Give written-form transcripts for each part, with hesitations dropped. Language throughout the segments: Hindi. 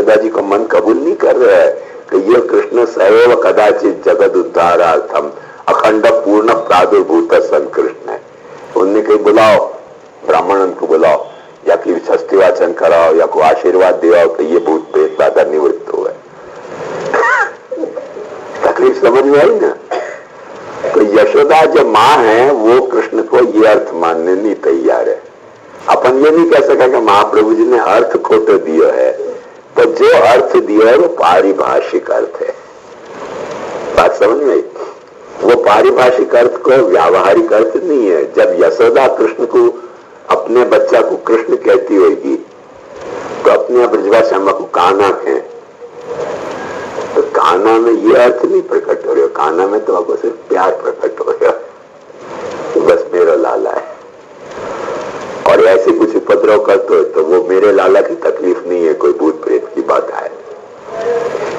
यशोदा जी को मन कबूल नहीं कर रहा है कि ये कृष्ण सैव कदाचित जगत उद्धारार्थम अखंड पूर्ण प्रादुर्भूत सन कृष्ण है। उनने कहीं बुलाओ, ब्राह्मणन को बुलाओ, या कि षष्ठी वाचन कराओ या कोई आशीर्वाद दिलाओ तो ये भूत प्रेत बाधा निवृत्त हुआ। तकलीफ समझ में आई ना? तो यशोदा जो माँ है वो कृष्ण को ये अर्थ मानने नहीं तैयार है। अपन ये नहीं कह सका कि महाप्रभु जी ने अर्थ खोटे दिया है, तो जो अर्थ दिया है वो पारिभाषिक अर्थ है। बात समझ में आई? वो पारिभाषिक अर्थ को व्यावहारिक अर्थ नहीं है। जब यशोदा कृष्ण को अपने बच्चा को कृष्ण कहती होगी तो अपने ब्रजभाषा को कान्हा कहें, तो कान्हा में ये अर्थ नहीं प्रकट हो रहा। कान्हा में तो आपको सिर्फ प्यार प्रकट हो रहा, तो बस मेरा लाला है। और ऐसे कुछ उपद्रव करते हो तो वो मेरे लाला की तकलीफ नहीं है, कोई भूत प्रेत की बात है।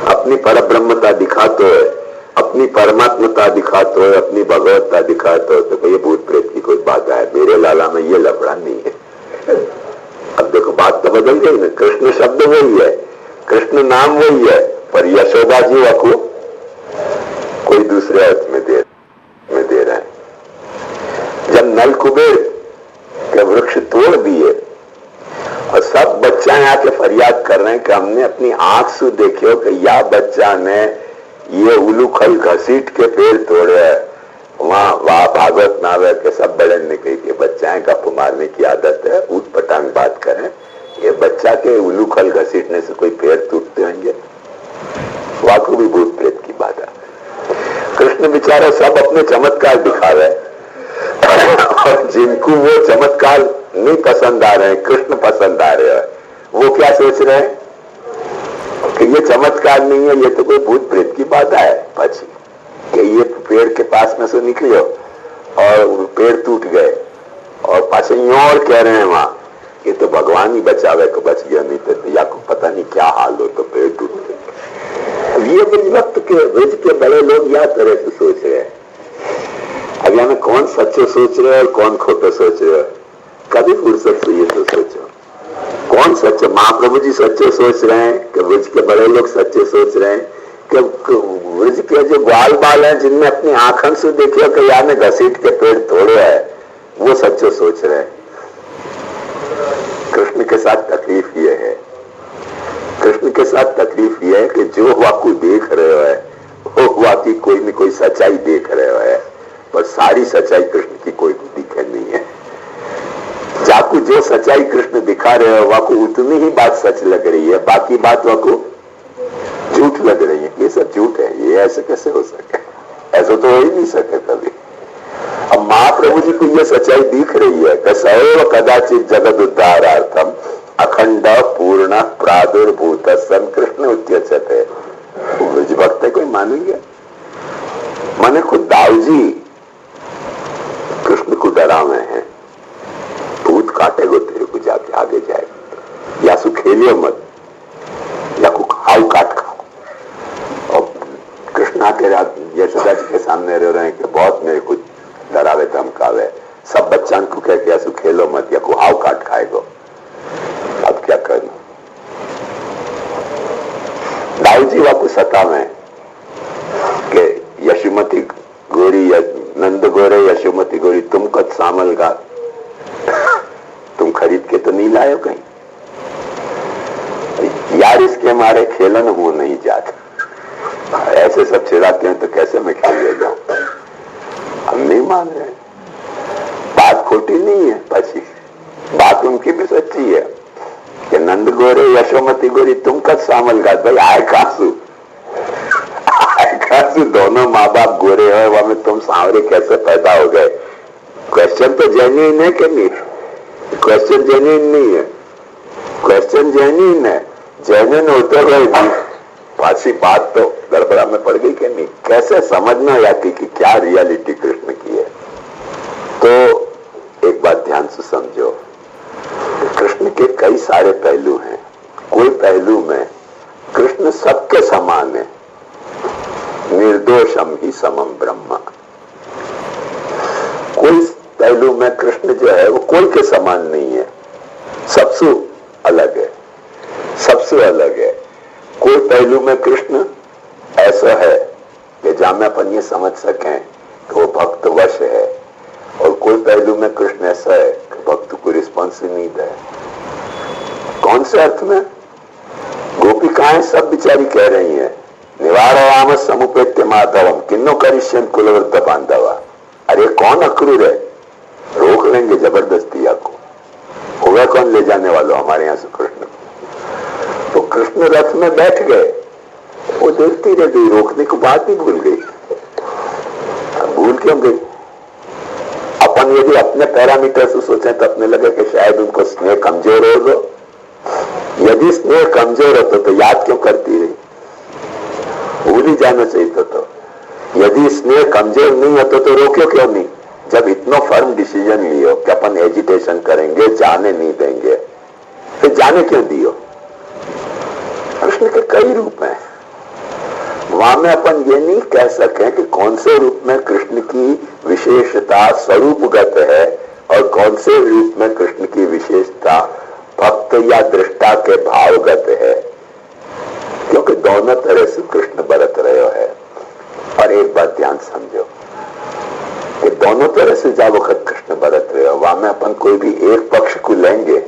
अपनी परब्रह्मता दिखाते हो, अपनी परमात्मता दिखाते हो, अपनी भगवत्ता दिखाते हो, तो ये भूत प्रेत की कोई बात है। मेरे लाला में ये लफड़ा नहीं है। अब देखो बात तो बदल गई ना। कृष्ण शब्द वही है, कृष्ण नाम वही है, पर यशोदा जी को कोई दूसरे अर्थ में दे रहा है। जब नल कुबेर के वृक्ष तोड़ दिए और सब बच्चा आके फरियाद कर रहे हैं कि हमने अपनी आंख से देखियो कि या बच्चा ने ये उलूखल घसीट के पेड़ तोड़े है, वहां भागवत नावे के सब बड़े ने कही कि बच्चाएं गप मारने की आदत है, ऊट पटांग बात करें, ये बच्चा के उलूखल घसीटने से कोई पेड़ टूटते होंगे? वाकई भी भूत प्रेत की बात है। कृष्ण बेचारा सब अपने चमत्कार दिखा रहे और जिनको वो चमत्कार नहीं पसंद आ रहे हैं, कृष्ण पसंद आ रहे हैं, वो क्या सोच रहे हैं कि ये चमत्कार नहीं है, ये तो कोई भूत प्रेत की बात है। पची कि ये पेड़ के पास में से निकलियो और पेड़ टूट गए, और पाछे यूं और कह रहे हैं वहां ये तो भगवान ही बचावे को बच गया, नहीं तो या को पता नहीं क्या हाल हो तो पेड़ टूट गए। अब ये वक्त के ब्रज के बड़े लोग या तरह से सोच रहे हैं। अब यहाँ कौन सच्चे सोच रहे हैं और कौन खोटे सोच रहे हैं, कभी फुर्सत से ये तो सोचो। कौन सच्चे? महाप्रभु जी सच्चे सोच रहे हैं कि ब्रज के बड़े लोग सच्चे सोच रहे हैं कि ब्रज के जो ग्वाल बाल हैं जिनमें अपनी आंखन से देखिए कि यार ने घसीट के पेड़ तोड़े है, वो सच्चे सोच रहे हैं। कृष्ण के साथ तकलीफ ये है, कृष्ण के साथ तकलीफ ये है कि जो वाकू देख रहे हो है वो वाकई कोई न कोई सच्चाई देख रहे हो है, पर सारी सच्चाई कृष्ण की कोई दिखे नहीं है। जाकू जो सच्चाई कृष्ण दिखा रहे हो वाकू उतनी ही बात सच लग रही है, बाकी बात वाकू झूठ लग रही है। ये सब झूठ है, ये ऐसे कैसे हो सके? ऐसा तो हो ही नहीं सके कभी। अब महाप्रभु जी को ये सच्चाई दिख रही है कि सैव कदाचित जगत उद्धारार्थम अखंड पूर्ण प्रादुर्भूत सन कृष्ण उच्यते। ब्रज भक्त कोई मानेंगे? माने खुद दाऊ जी कृष्ण को डरावे हैं, भूत काटेगो तेरे को जाके आगे जाए, या सु खेलियो मत, या को खाओ काट खाओ। और कृष्णा के यशोदा जी के सामने रह रहे हैं कि बहुत मेरे को डरावे धमकावे, सब बच्चन को कह के ऐसु खेलो मत या को हाव काट खाएगो। अब क्या करना? दाऊ जी वाकु सतावे कि यशोमती गोरी या नंद गोरे यशोमती गोरी तुम कद सामल गा, तुम खरीद के तो नहीं लाए कहीं यार, इसके मारे खेलन हो नहीं जाता। ऐसे सब चिढ़ाते हैं तो कैसे मैं खेलने जाऊं? हम नहीं मान रहे। बात खोटी नहीं है, पची बात उनकी भी सच्ची है कि नंद गोरे यशोमती गोरी तुम कद सामल गा। भाई आए कासू दोनों माँ बाप गोरे हैं, वहां में तुम सांवरे कैसे पैदा हो गए? क्वेश्चन तो जेन्युइन है कि नहीं? क्वेश्चन जेन्युइन नहीं है, क्वेश्चन जेन्युइन है। जेन्युइन होते हुए भी पासी बात तो गड़बड़ा में पड़ गई कि नहीं? कैसे समझना आती कि क्या रियलिटी कृष्ण की है? तो एक बात ध्यान से समझो, कृष्ण के कई सारे पहलू हैं। कोई पहलू में कृष्ण सबके समान है, निर्दोषम ही समम ब्रह्म। कोई पहलू में कृष्ण जो है वो कोई के समान नहीं है, सबसे अलग है, सबसे अलग है। पहलू में कृष्ण ऐसा है कि जहां में अपन ये समझ सकें कि वो भक्त वश है, और कोई पहलू में कृष्ण ऐसा है कि भक्त को रिस्पॉन्स ही नहीं दे। कौन से अर्थ में? गोपिकाएं सब बिचारी कह रही हैं, निवारयाम समुपेत्य माधवम किन्नो करिष्यन कुलवृत्त बांधवा। अरे कौन अक्रूर है, रोक लेंगे जबरदस्ती आपको, होगा कौन ले जाने वालों हमारे यहां से कृष्ण को। तो कृष्ण रथ में बैठ गए, वो देखती रह गई, रोकने को बात ही भूल गई। भूल क्यों गई? अपन यदि अपने पैरामीटर से सोचें तो अपने लगे कि शायद उनको स्नेह कमजोर हो। यदि स्नेह कमजोर होता तो याद क्यों करती रही? भूल ही जाना चाहिए तो। यदि स्नेह कमजोर नहीं होता तो रोक्यो क्यों नहीं? जब इतना फर्म डिसीजन लियो कि अपन एजिटेशन करेंगे, जाने नहीं देंगे, फिर जाने क्यों दियो? कृष्ण के कई रूप हैं, वहां में अपन ये नहीं कह सके कि कौन से रूप में कृष्ण की विशेषता स्वरूपगत है और कौन से रूप में कृष्ण की विशेषता भक्त या दृष्टा के भावगत है, क्योंकि दोनों तरह से कृष्ण बरत रहे है। और एक बात ध्यान समझो कि दोनों तरह से जब वक्त कृष्ण बरत रहे हो, वहां में अपन कोई भी एक पक्ष को लेंगे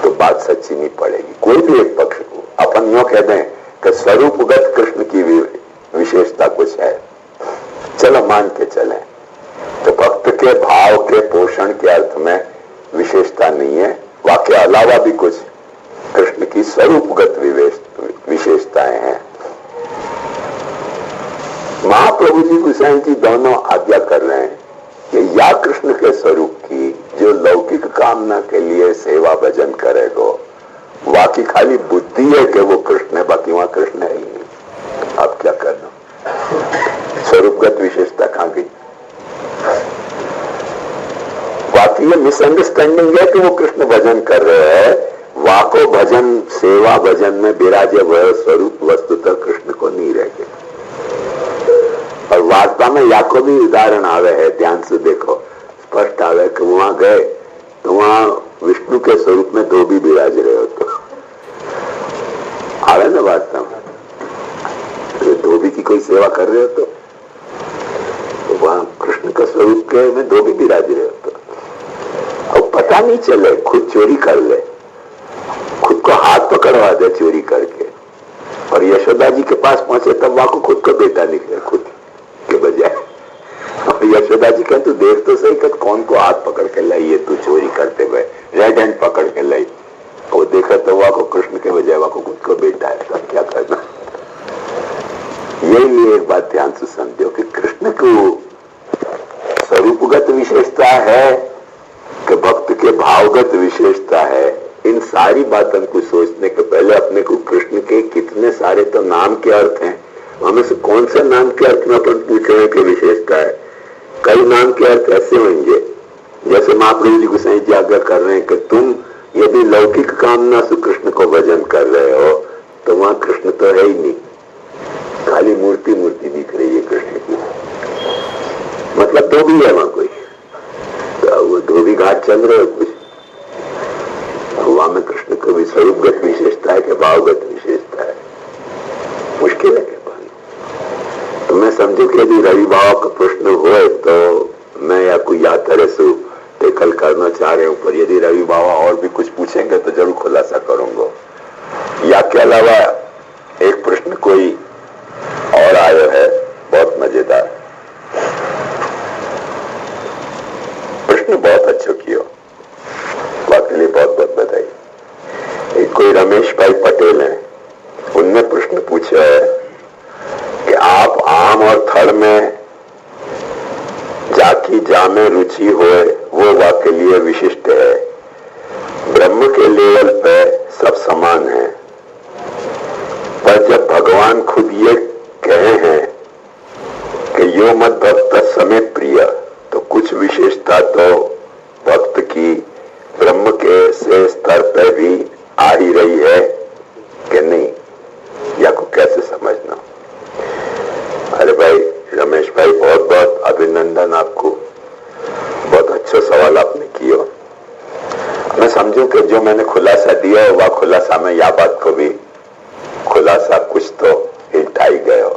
तो बात सच्ची नहीं पड़ेगी। कोई भी एक पक्ष को अपन यूं कह दें कि स्वरूपगत कृष्ण की विशेषता कुछ है, चलो मान के चले, तो भक्त के भाव के पोषण के अर्थ में विशेषता नहीं है, वाक्य अलावा भी कुछ कृष्ण की स्वरूपगत विशेषताएं हैं। महाप्रभु जी गोसाई जी दोनों आज्ञा कर रहे हैं कि या कृष्ण के स्वरूप की जो लौकिक कामना के लिए सेवा भजन करेगो, बाकी खाली बुद्धि है कि वो कृष्ण है, बाकी वहां कृष्ण है ही नहीं। आप क्या करना? स्वरूपगत विशेषता कहां गई? बाकी ये मिसअंडरस्टैंडिंग है कि वो कृष्ण भजन कर रहे हैं, वाको भजन सेवा भजन में विराजे वह स्वरूप वस्तुतः कृष्ण को नहीं रह गए। और वास्तव में या को भी उदाहरण आवे है, ध्यान से देखो, स्पष्ट आवे कि वहां गए तो वहां विष्णु के स्वरूप में धोबी विराज रहे हो, तो आवे ना वास्तव में धोबी की कोई सेवा कर रहे हो तो वहां कृष्ण का स्वरूप के में धोबी विराज रहे हो तो अब पता नहीं चले, खुद चोरी कर ले, खुद को हाथ पकड़वा दे चोरी करके, और यशोदा जी के पास पहुंचे तब वहां को खुद को बेटा निकले खुद के बजाय। और यशोदा जी कहें तू देख तो सही कि कौन को हाथ पकड़ के लाई है, तू चोरी करते हुए रेड हैंड पकड़ के लाई, वो देखा तो वहां को कृष्ण के बजाय वहां को खुद को बेटा है, तब क्या करना? यही एक बात ध्यान से समझो कि कृष्ण को स्वरूपगत विशेषता है कि भक्त के भावगत विशेषता है। इन सारी बातों को सोचने के पहले अपने को कृष्ण के कितने सारे तो नाम के अर्थ हैं, हमें से कौन से नाम के अर्थ में अपन पूछ रहे कि विशेषता है। कई नाम के अर्थ ऐसे होंगे जैसे महाप्रभु जी गोसाई जी आज्ञा कर रहे हैं कि तुम यदि लौकिक कामना से कृष्ण को भजन कर रहे हो तो वहां कृष्ण तो है ही नहीं, खाली मूर्ति मूर्ति दिख रही है कृष्ण की, मतलब धोबी है वहां कोई, तो वो धोबी घाट चल रहे हो कुछ, वहां में कृष्ण को भी स्वरूपगत विशेषता है कि भावगत विशेषता है, मुश्किल है। तो मैं समझू कि यदि रवि बाबा का प्रश्न हो तो मैं या कोई याद तरह से टेकल करना चाह रहे हूं, पर यदि रवि बाबा और भी कुछ पूछेंगे तो जरूर खुलासा करूंगा। या के अलावा एक प्रश्न कोई और आयो है, बहुत मजेदार प्रश्न, बहुत अच्छा किया, बात के लिए बहुत बहुत बधाई। एक कोई रमेश भाई पटेल है, उनने प्रश्न पूछा है कि आप आम और थड़ में जाकी जा में रुचि होए वो वाके लिए विशिष्ट है, ब्रह्म के लेवल पे सब समान है, पर जब भगवान खुद ये कहे हैं कि यो मत भक्त समय प्रिय, तो कुछ विशेषता तो भक्त की ब्रह्म के से स्तर पे भी आ ही रही है कि नहीं, या को कैसे समझना? अरे भाई रमेश भाई, बहुत बहुत अभिनंदन आपको, बहुत अच्छा सवाल आपने किया। मैं समझूं कि जो मैंने खुलासा दिया है वह खुलासा में या बात को भी खुला थोड़ा सा कुछ तो हिंट आई गए हो,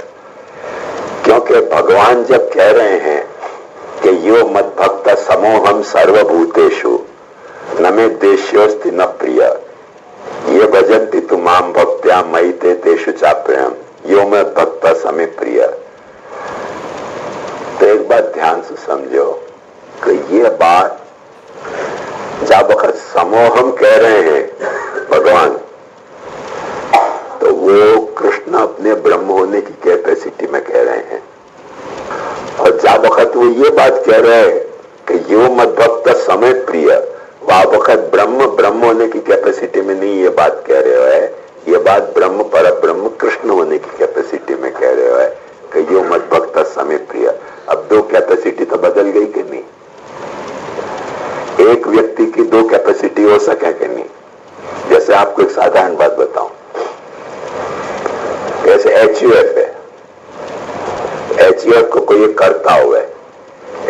क्योंकि भगवान जब कह रहे हैं कि यो मद भक्त समोहम सर्वभूतेषु न मे देश्योस्ति न प्रिय ये भजन्ति तुमाम भक्त्या मयि ते तेषु चाप्ययम् यो मद भक्त समे प्रिय। तो एक बात ध्यान से समझो कि ये बात जब वक्त समोहम कह रहे हैं भगवान, तो वो कृष्ण अपने ब्रह्म होने की कैपेसिटी में कह रहे हैं, और जब वक्त वो ये बात कह रहे हैं कि यो मद भक्त समय प्रिय, वह वक्त ब्रह्म होने की कैपेसिटी में नहीं ये बात कह रहे हो है, ये बात ब्रह्म पर ब्रह्म कृष्ण होने की कैपेसिटी में कह रहे हो है कि यो मद भक्त समय प्रिय। अब दो कैपेसिटी तो बदल गई कि नहीं? एक व्यक्ति की दो कैपेसिटी हो सके कि नहीं? जैसे आपको एक साधारण बात बताऊं, जैसे HUF है, HUF को कोई करता हुआ है,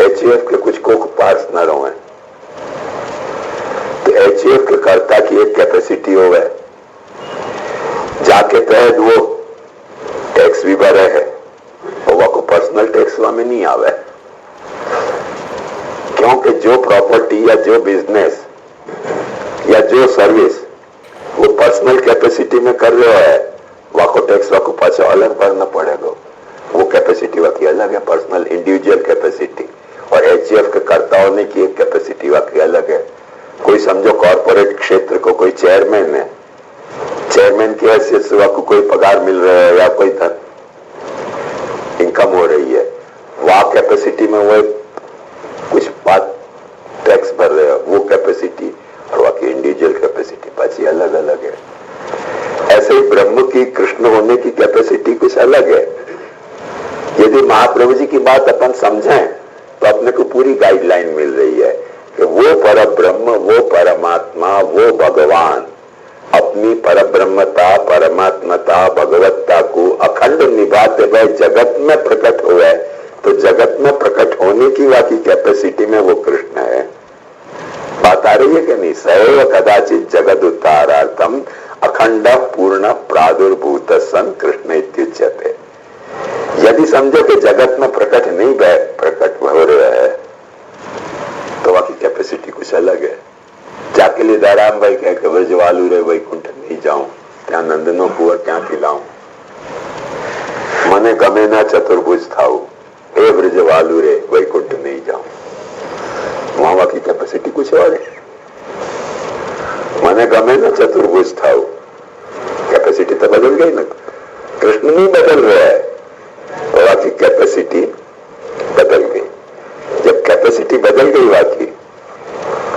HUF के कुछ को पार्टनर हुए, तो HUF के कर्ता की एक कैपेसिटी हो है, जाके तहत वो टैक्स भी भरे है और वो को पर्सनल टैक्स में नहीं आवे, क्योंकि जो प्रॉपर्टी या जो बिजनेस या जो सर्विस वो पर्सनल कैपेसिटी में कर रहे है, वह को टैक्स को पाछा अलग भरना पड़ेगा। वो कैपेसिटी वाकी अलग है, पर्सनल इंडिविजुअल कैपेसिटी, और HUF के कर्ता होने की एक कैपेसिटी वाकी अलग है। कोई समझो कॉर्पोरेट क्षेत्र को कोई चेयरमैन है, चेयरमैन की हैसियत से आपको कोई पगार मिल रहा है या कोई धन इनकम हो रही है, वह कैपेसिटी में वो कुछ बात टैक्स भर रहे हो, वो कैपेसिटी और वहां की इंडिविजुअल कैपेसिटी पाची अलग अलग है। ऐसे ही ब्रह्म की कृष्ण होने की कैपेसिटी कुछ अलग है। यदि महाप्रभु जी की बात अपन समझें तो अपने को पूरी गाइडलाइन मिल रही है कि वो परब्रह्म, वो परमात्मा, वो भगवान अपनी परब्रह्मता, परमात्मता, भगवत्ता को अखंड निभाते हुए जगत में प्रकट हुए, तो जगत में प्रकट होने की वाकी कैपेसिटी में वो कृष्ण है। बात आ रही है कि नहीं? सैव कदाचित जगद उद्धारार्थम अखंड पूर्ण प्रादुर्भूत सन कृष्ण इत्युच्यते। यदि समझो कि जगत में प्रकट नहीं प्रकट हो रहा है, तो वाकी कैपेसिटी कुछ अलग है। जाके लिए दाराम भाई कह के ब्रजवालू रे वैकुंठ नहीं जाऊं, त्या नंदनो कुंवर क्या खिलाऊं, मने गमे ना चतुर्भुज थाऊ, हे ब्रजवालू रे वैकुंठ नहीं जाऊं। वहां की कैपेसिटी कुछ और है। मने गमे ना चतुर्भुज थाऊ, कैपेसिटी तो बदल गई ना, कृष्ण नहीं बदल रहा है, वहां की कैपेसिटी बदल गई। जब कैपेसिटी बदल गई वाकी,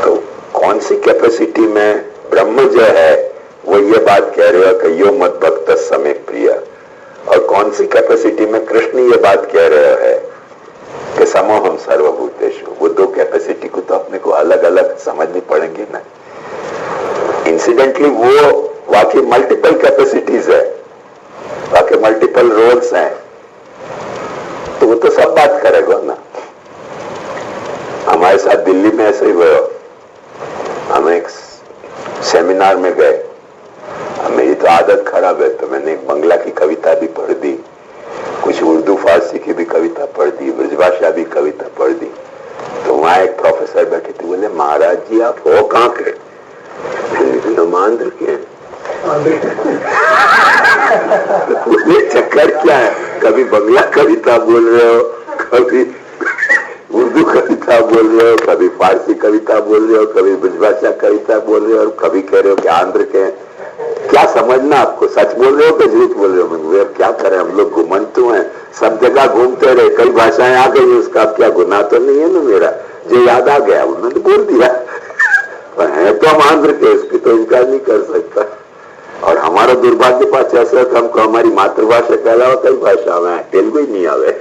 तो कौन सी कैपेसिटी में ब्रह्म जो है वो ये बात कह रहे हो कि यो मद भक्त समय प्रिय, और कौन सी कैपेसिटी में कृष्ण ये बात कह रहे है कि समोहम सर्वभूतेषु। वो दो कैपेसिटी को तो अपने को अलग अलग समझनी पड़ेगी ना। इंसिडेंटली वो वाकई मल्टीपल कैपेसिटीज है, वाकई मल्टीपल रोल्स हैं, तो वो तो सब बात करेगा ना। हमारे साथ दिल्ली में ऐसे ही हुआ, हम एक सेमिनार में गए, मेरी तो आदत खराब है तो मैंने एक बंगला की कविता भी पढ़ दी, कुछ उर्दू फारसी की भी कविता पढ़ दी, ब्रजभाषा भी कविता पढ़ दी। तो वहां एक प्रोफेसर बैठे थे, बोले महाराज जी आप हो कहाँ के? आंध्र के। चक्कर क्या है, कभी बंगला कविता बोल रहे हो, कभी उर्दू कविता बोल रहे हो, कभी फारसी कविता बोल रहे हो, कभी ब्रजभाषा कविता बोल रहे हो, और कभी कह रहे हो कि आंध्र के। क्या समझना आपको, सच बोल रहे हो कि झूठ बोल रहे हो? मैं क्या करें, हम लोग घुमंतु हैं, सब जगह घूमते रहे, कई भाषाएं आ गई, उसका क्या गुनाह तो नहीं है ना मेरा, जो याद आ गया उन्होंने बोल दिया। है तो हम आंध्र के, इसकी तो इनकार नहीं कर सकता। और हमारा दुर्भाग्य पास ऐसा है कि हमको हमारी मातृभाषा के अलावा कई भाषा में, तेलुगु ही नहीं आवे,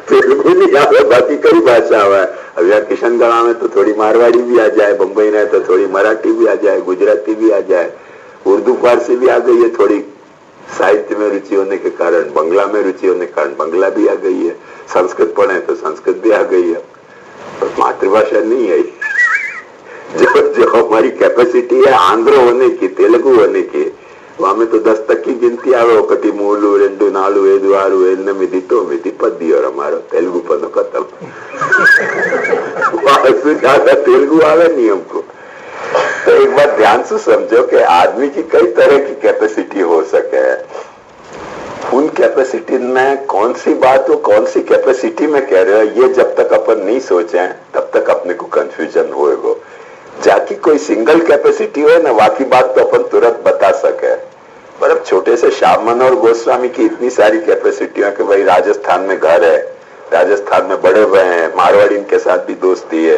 तेलुगु नहीं आवे, बाकी कई भाषा है। अब यार किशनगढ़ में तो थोड़ी मारवाड़ी भी आ जाए, बंबई में तो थोड़ी मराठी भी आ जाए, गुजराती भी आ जाए, उर्दू फारसी भी आ गई है, थोड़ी साहित्य में रुचि होने के कारण, बंगला में रुचि होने के कारण बंगला भी आ गई है, संस्कृत पढ़े तो संस्कृत भी आ गई है, पर मातृभाषा नहीं है। जो हमारी कैपेसिटी है आंध्र होने की, तेलुगु होने की, हमें तो 10 तक की गिनती आवे, 1 3 2 4 5 6 7 8 9 10 और हमारो तेलुगु पन्नो खत्म। ज्यादा तेलुगु आवे नहीं हमको। तो एक बार ध्यान से समझो कि आदमी की कई तरह की कैपेसिटी हो सके। उन कैपेसिटी में कौन सी बात हो, कौन सी कैपेसिटी में कह रहे हो, ये जब तक अपन नहीं सोचे तब तक अपने को कंफ्यूजन होएगा। जाकी कोई सिंगल कैपेसिटी हो ना, बाकी बात तो अपन तुरंत बता सके। पर अब छोटे से श्याम मनोहर गोस्वामी की इतनी सारी कैपेसिटी है कि भाई राजस्थान में घर है, राजस्थान में बड़े हुए हैं, मारवाड़ी इनके साथ भी दोस्ती है,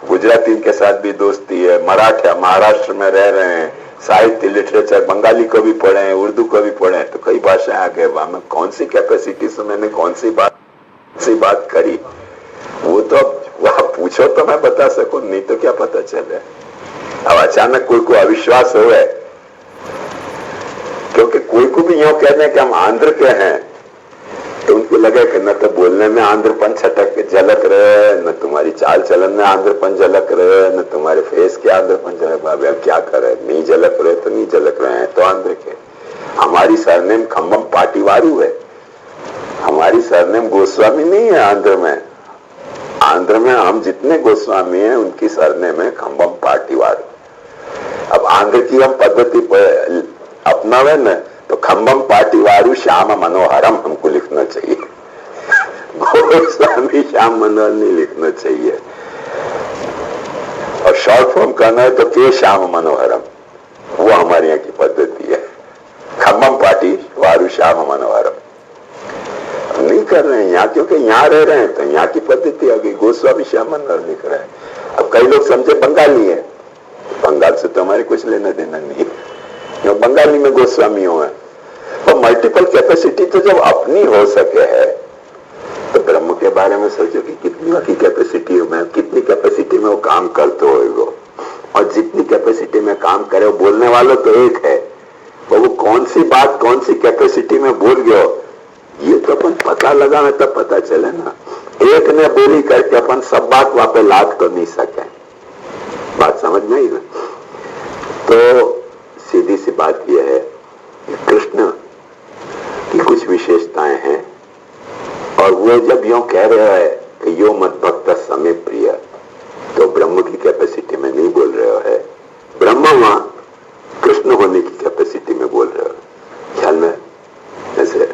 गुजराती इनके साथ भी दोस्ती है, मराठा महाराष्ट्र में रह रहे हैं, साहित्य लिटरेचर बंगाली को भी पढ़े हैं, उर्दू को भी पढ़े हैं, तो कई भाषाएं आ गए। वहां में कौन सी कैपेसिटी से मैंने कौन सी बात करी, वो तो अब वहां पूछो तो मैं बता सकूं, नहीं तो क्या पता चले। अब अचानक कोई को अविश्वास हो है, क्योंकि कोई को भी यूं कहने कि हम आंध्र के हैं, तो उनको लगे कि न तो बोलने में आंध्रपन छटक झलक रहे, न तुम्हारी चाल चलन में आंध्रपन झलक रहे, न तुम्हारे फेस के आंध्रपन झलक रहे। अब क्या करे, नहीं झलक रहे तो नहीं झलक रहे हैं, तो आंध्र के। हमारी सरनेम खम्बम पाटीवारू है, हमारी सरनेम गोस्वामी नहीं है। आंध्र में हम जितने गोस्वामी हैं उनकी सरनेम है खम्बम पाटीवारू। अब आंध्र की हम पद्धति अपनावे न, तो खम्बम पाटीवारू श्याम मनोहरम हमको लिखना चाहिए, गोस्वामी श्याम मनोहर नहीं लिखना चाहिए। और शॉर्ट फॉर्म करना है तो के श्याम मनोहरम, वो हमारे यहाँ की पद्धति है। खम्बम पाटीवारू श्याम मनोहरम नहीं कर रहे हैं यहाँ, क्योंकि यहाँ रह रहे हैं तो यहाँ की पद्धति आ गई, गोस्वामी श्याम मनोहर लिख रहे हैं। अब कई लोग समझे बंगाली है, बंगाल से तो हमारे कुछ लेना देना नहीं है, बंगाली में गोस्वामी हो है। और मल्टीपल कैपेसिटी तो जब अपनी हो सके है, तो ब्रह्म के बारे में सोचो कि कितनी की कैपेसिटी में, कितनी कैपेसिटी में वो काम करते हो, और जितनी कैपेसिटी में काम करे वो बोलने वालों तो एक है, वो कौन सी बात कौन सी कैपेसिटी में बोल गयो, ये तो अपन पता लगावे तब पता चले ना। एक ने बोली करके अपन सब बात वहां पे लाद तो नहीं सके, बात समझ में आई ना। तो सीधी सी बात यह है कि कृष्ण की कुछ विशेषताएं हैं, और वो जब यूं कह रहे है कि यो मत भक्त समय प्रिय, तो ब्रह्म की कैपेसिटी में नहीं बोल रहे हो है, ब्रह्म वहां कृष्ण होने की कैपेसिटी में बोल रहे हो। ख्याल में जैसे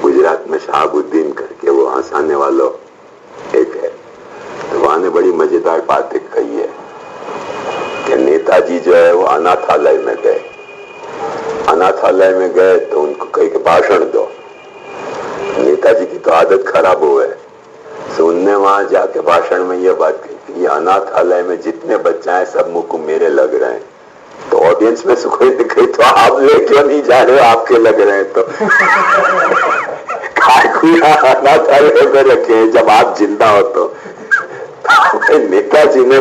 गुजरात में शहाबुद्दीन करके वो हंसाने वालों एक है, तो वहां ने बड़ी मजेदार बात एक कही है कि नेताजी जो है वो अनाथालय में गए, अनाथालय में गए तो उनको कही कि भाषण दो। नेताजी की तो आदत खराब हो है, तो उनने वहां जाके भाषण में ये बात कही कि ये अनाथालय में जितने बच्चे हैं सब मुंह को मेरे लग रहे हैं। तो ऑडियंस में से कोई ने कही तो आप ले क्यों नहीं जा रहे हो, आपके लग रहे हैं तो अनाथालय में रखे हैं जब आप जिंदा हो तो। नेताजी ने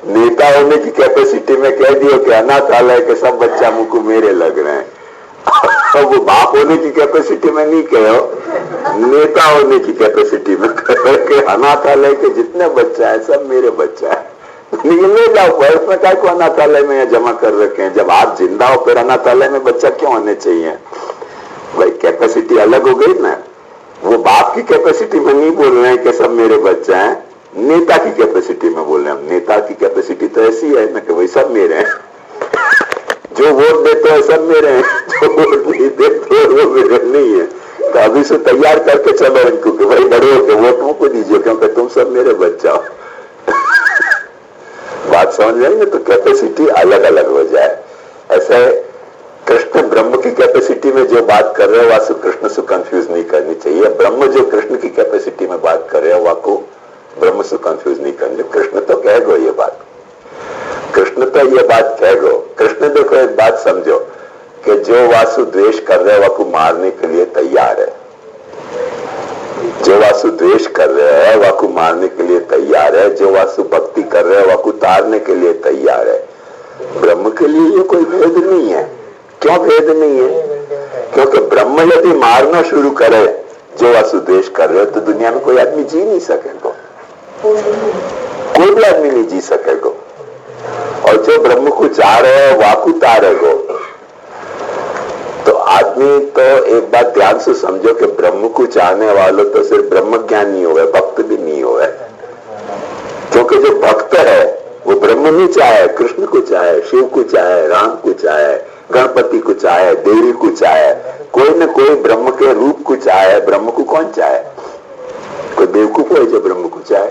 नेता होने की कैपेसिटी में कह दिया कि अनाथालय के सब बच्चा मुंह को मेरे लग रहे हैं, और वो बाप होने की कैपेसिटी में नहीं कहो, नेता होने की कैपेसिटी में कहो कि अनाथालय के जितने बच्चा है सब मेरे बच्चा है, ले जाओ। वर्ष में क्या को अनाथालय में जमा कर रखे हैं, जब आप जिंदा हो फिर अनाथालय में बच्चा क्यों होने चाहिए भाई, कैपेसिटी अलग हो गई ना। वो बाप की कैपेसिटी में नहीं बोल रहे हैं कि सब मेरे बच्चे हैं, नेता की कैपेसिटी में बोल रहे हैं। नेता की कैपेसिटी तो ऐसी है ना कि भाई सब मेरे हैं, जो वोट देते हैं सब मेरे हैं, जो वोट नहीं देते वो मेरे नहीं है। तो अभी से तैयार करके चलो इनको कि भाई बड़े होकर वोट मुझको दीजिए क्योंकि तुम सब मेरे बच्चा हो। बात समझ में आई ना। तो कैपेसिटी अलग अलग हो जाए। ऐसे कृष्ण ब्रह्म की कैपेसिटी में जो बात कर रहे हो वासु कृष्ण से कंफ्यूज नहीं करनी चाहिए, ब्रह्म जो कृष्ण की कैपेसिटी में बात कर रहे हो वाको ब्रह्म से कंफ्यूज नहीं करनी। कृष्ण तो कह गो ये बात, कृष्ण तो ये बात कह गो। कृष्ण देखो एक बात समझो कि जो वासु द्वेष कर रहे हैं वाको मारने के लिए तैयार है, जो वासु द्वेष कर रहे हैं वाको मारने के लिए तैयार है, जो वासु भक्ति कर रहे हैं वाको तारने के लिए तैयार है। ब्रह्म के लिए ये कोई भेद नहीं है। क्यों भेद नहीं है? क्योंकि ब्रह्म यदि मारना शुरू करे जो वासु द्वेष कर रहे हो तो दुनिया में कोई आदमी जी नहीं सकेगा, कोई भी आदमी नहीं जी सकेगा। और जो ब्रह्म को चाह रहे हैं वाकु तारेगो, तो आदमी तो एक बात ध्यान से समझो कि ब्रह्म को चाहने वालों तो सिर्फ ब्रह्म ज्ञान नहीं हुआ, भक्त भी नहीं हुआ। क्योंकि जो भक्त है वो ब्रह्म नहीं चाहे, कृष्ण को चाहे, शिव को चाहे, राम को चाहे, गणपति को चाहे, देवी को चाहे, कोई न कोई ब्रह्म के रूप को चाहे। ब्रह्म को कौन चाहे? कोई बेवकूफ है जो ब्रह्म को चाहे?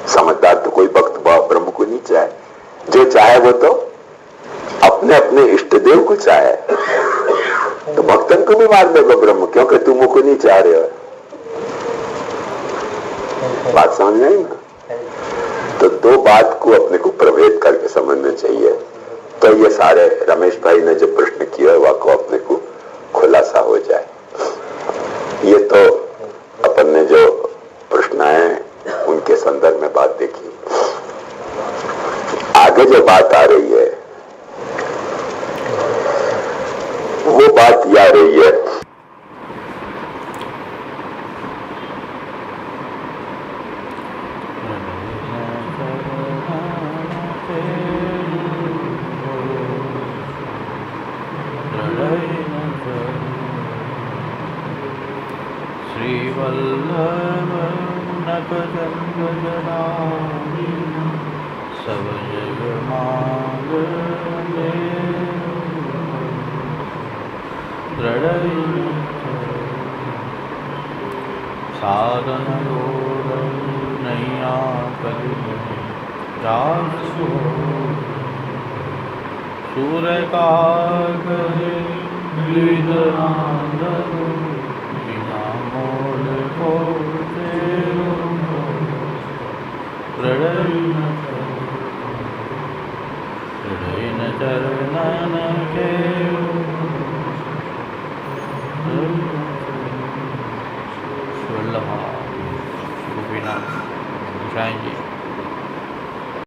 समझदार तो कोई भक्त ब्रह्म को नहीं चाहे। जो चाहे वो तो अपने अपने इष्ट देव को चाहे। तो भक्तन को भी मार देगा ब्रह्म, क्योंकि तुम को नहीं चाह रहे हो। बात समझ नहीं ना? तो दो बात को अपने को प्रभेद करके समझना चाहिए। तो ये सारे रमेश भाई ने जो प्रश्न किया है वह को अपने को खुलासा हो जाए। ये तो अपन ने जो प्रश्न आए उनके संदर्भ में बात देखी। आगे जो बात आ रही है वो बात यह आ रही है श्रीवल्लभ नखचंद्रजनानि सब जग मांगले दृढ़ साधन रोग नैया कलि जासु सूर्य का मोल को हृदय चरणन के गोपीनाथ गोसाई जी।